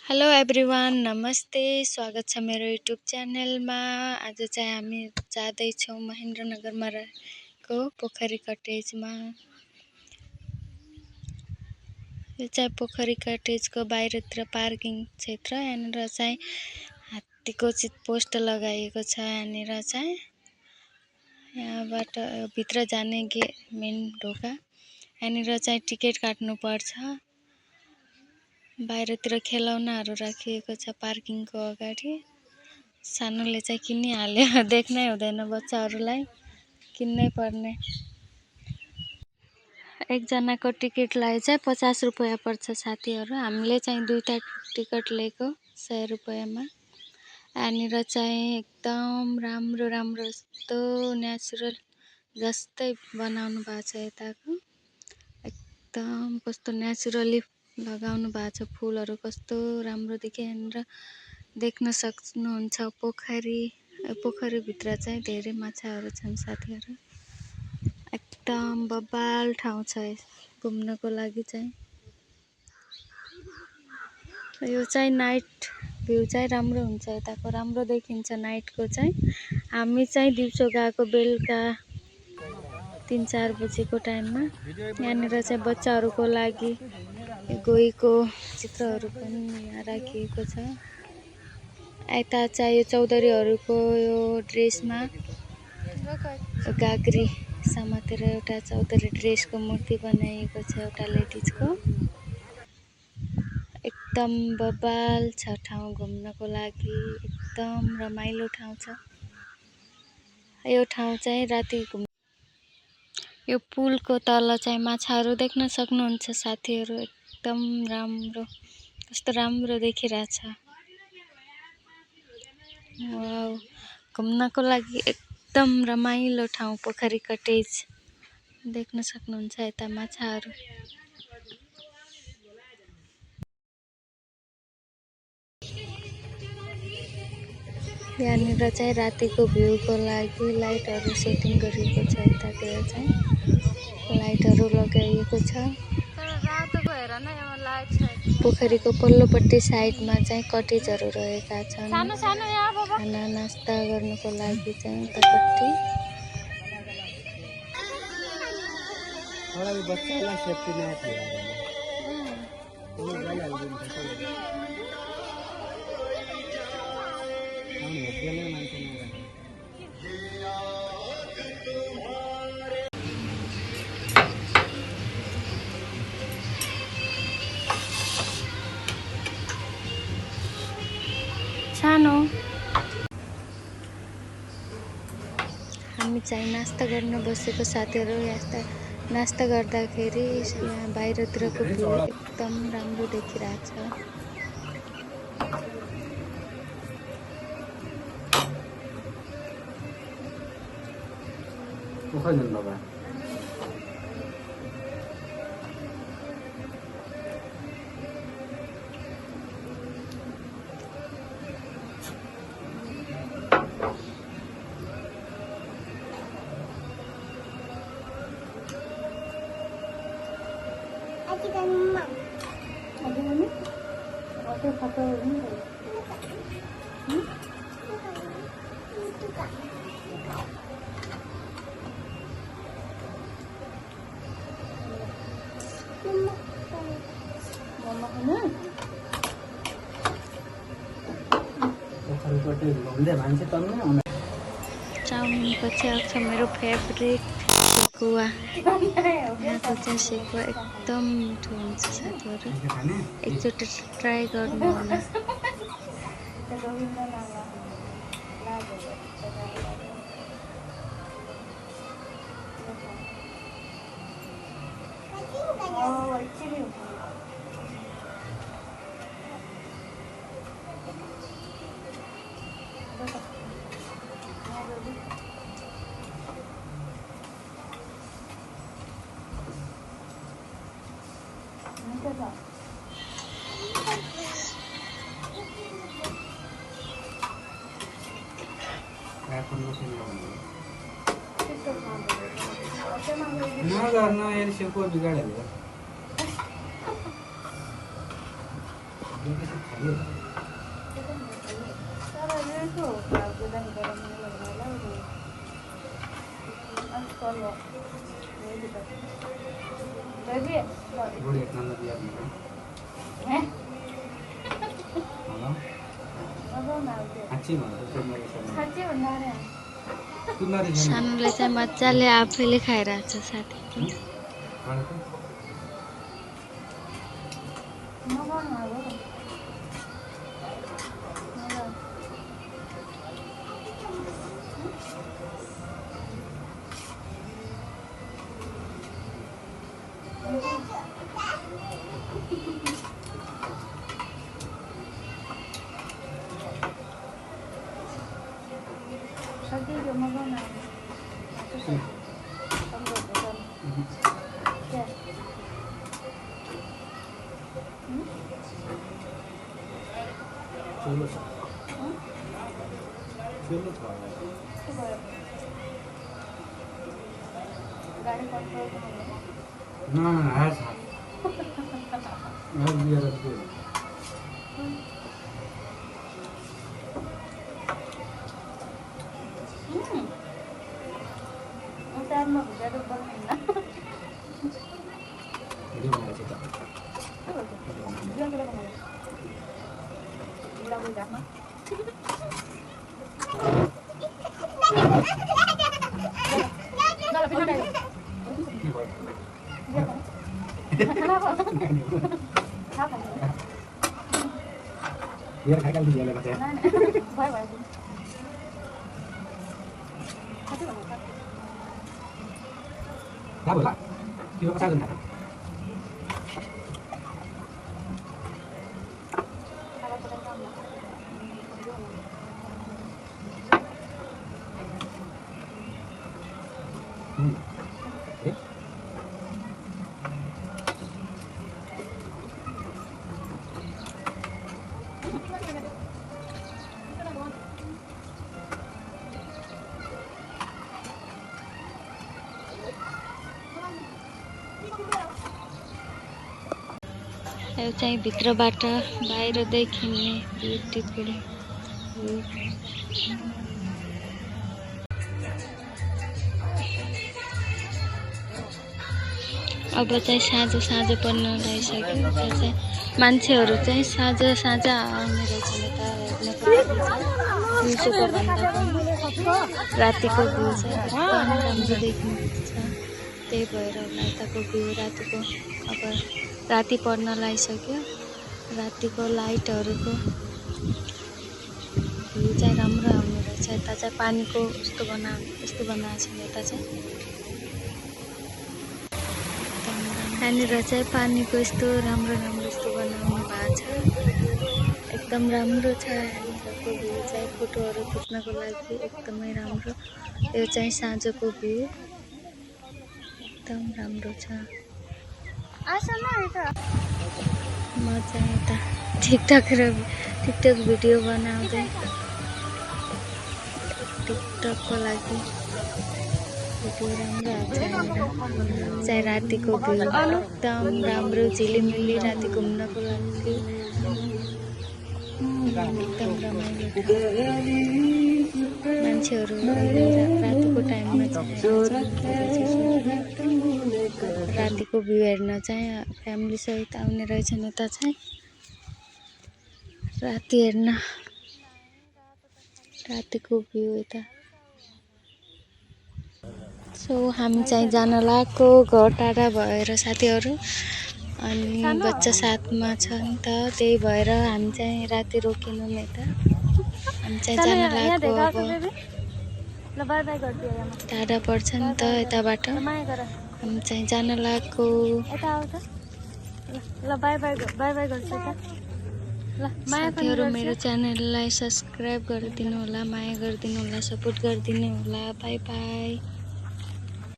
Hello everyone, नमस्ते। स्वागत छ मेरो युट्युब च्यानलमा। आज चाहिँ हामी जाँदैछौँ महेन्द्रनगरमा रहेको पोखरी कटेजमा। यो चाहिँ पोखरी कटेजको बाहिरतिर पार्किङ क्षेत्र। यहाँनिर चाहिँ हात्तीको पोस्ट लगाइएको छ। यहाँनिर चाहिँ यहाँबाट भित्र जाने मेन ढोका। यहाँनिर चाहिँ टिकट काट्नुपर्छ। बाहिरतिर खेलौनाहरू राखिएको छ पार्किङको अगाडि। सानोले चाहिँ किनिहाल्यो, देख्नै हुँदैन बच्चाहरूलाई, किन्नै पर्ने। एकजनाको टिकटलाई चाहिँ 50 रुपैयाँ पर्छ साथीहरू। हामीले चाहिँ दुईटा टिकट लिएको 100 रुपैयाँमा। यहाँनिर चाहिँ एकदम राम्रो यस्तो नेचुरल जस्तै बनाउनु भएको छ। यताको एकदम कस्तो नेचुरली लगाउनु भएको छ फुलहरू, कस्तो राम्रो देखियो। यहाँनिर देख्न सक्नुहुन्छ पोखरीभित्र चाहिँ धेरै माछाहरू छन् साथीहरू। एकदम बब्बाल ठाउँ छ घुम्नको लागि चाहिँ। यो चाहिँ नाइट भ्यू चाहिँ राम्रो हुन्छ, यताको राम्रो देखिन्छ नाइटको चाहिँ। हामी चाहिँ दिउँसो गएको बेलुका 3-4 बजेको टाइममा। यहाँनिर चाहिँ बच्चाहरूको लागि गोहीको चित्रहरू पनि यहाँ राखिएको छ। यता चाहिँ यो चौधरीहरूको यो ड्रेसमा गाग्री समातेर एउटा चौधरी ड्रेसको मूर्ति बनाइएको छ एउटा लेडिजको। एकदम बब्बाल छ ठाउँ घुम्नको लागि, एकदम रमाइलो ठाउँ छ। यो ठाउँ चाहिँ राति यो पुलको तल चाहिँ माछाहरू देख्न सक्नुहुन्छ साथीहरू। एकदम राम्रो, कस्तो राम्रो देखिरहेछ। वाउ, घुम्नको लागि एकदम रमाइलो ठाउँ पोखरी कटेज। देख्न सक्नुहुन्छ यता माछाहरू। यहाँनिर चाहिँ रातिको भ्यूको लागि लाइटहरू सेटिङ गरिएको छ। यतातिर चाहिँ लाइटहरू लगाइएको छ। पोखरीको पल्लोपट्टि साइडमा चाहिँ कटेजहरू रहेका छन्। खाना नास्ता गर्नको लागि चाहिँ उतापट्टि। सानो हामी चाहिँ नास्ता गर्न बसेको साथीहरू। यस्ता नास्ता गर्दाखेरि यहाँ बाहिरतिरको भ्यू एकदम राम्रो देखिरहेछ। चाउमिन पछि आउँछ मेरो फेभरेट सेकुवा। यहाँको चाहिँ सेकुवा एकदम मिठो हुन्छ साथीहरू, एकचोटि ट्राई गर्नु होला। सानोले चाहिँ मजाले आफैले खाइरहेछ साथी। biar kakak di jalan ya. Apa lah? Kita pasang kan? यो चाहिँ भित्रबाट बाहिर देखिने ब्युटीफुल भ्यू। अब चाहिँ साँझ साँझ पर्न लागिसक्यो। यहाँ चाहिँ मान्छेहरू चाहिँ साँझ साँझ आउने रहेछन् यता हेर्नको लागि। दिउँसोको भन्दा पनि रातिको भ्यू चाहिँ एकदम राम्रो देखिन्छ। त्यही भएर होला यताको भ्यू रातिको। अब राति पर्न लागिसक्यो। रातिको लाइटहरूको भ्यू चाहिँ राम्रो आउने रहेछ। यता चाहिँ पानीको यस्तो बनाएको छ। यता चाहिँ यहाँनिर चाहिँ पानीको यस्तो राम्रो यस्तो बनाउनु भएको छ। एकदम राम्रो छ यहाँनिरको भ्यू चाहिँ। फोटोहरू खिच्नको लागि एकदमै राम्रो। यो चाहिँ साँझको भ्यू एकदम राम्रो छ। म चाहिँ यता टिकटक भिडियो बनाउँदै टिकटकको लागि भिडियो राम्रो आउँछ। चाहिँ रातिको भ्यू एकदम राम्रो झिलिमिली राति घुम्नको लागि एकदम रमाइलो। मान्छेहरू रातिको टाइममा रातिको भ्यू हेर्न चाहिँ फ्यामिली सहित आउने रहेछन्। यता चाहिँ राति हेर्न रातिको भ्यू यता। सो हामी चाहिँ जान लागेको घर टाढा भएर साथीहरू, अनि बच्चा साथमा छ नि त, त्यही भएर हामी चाहिँ राति रोकिनौँ यता। हामी चाहिँ जान लागेको अब टाढा पर्छ नि त यताबाट। हामी चाहिँ जान लागेको। साथीहरू मेरो च्यानललाई सब्सक्राइब गरिदिनु होला, माया गरिदिनु होला, सपोर्ट गरिदिनु होला। By by.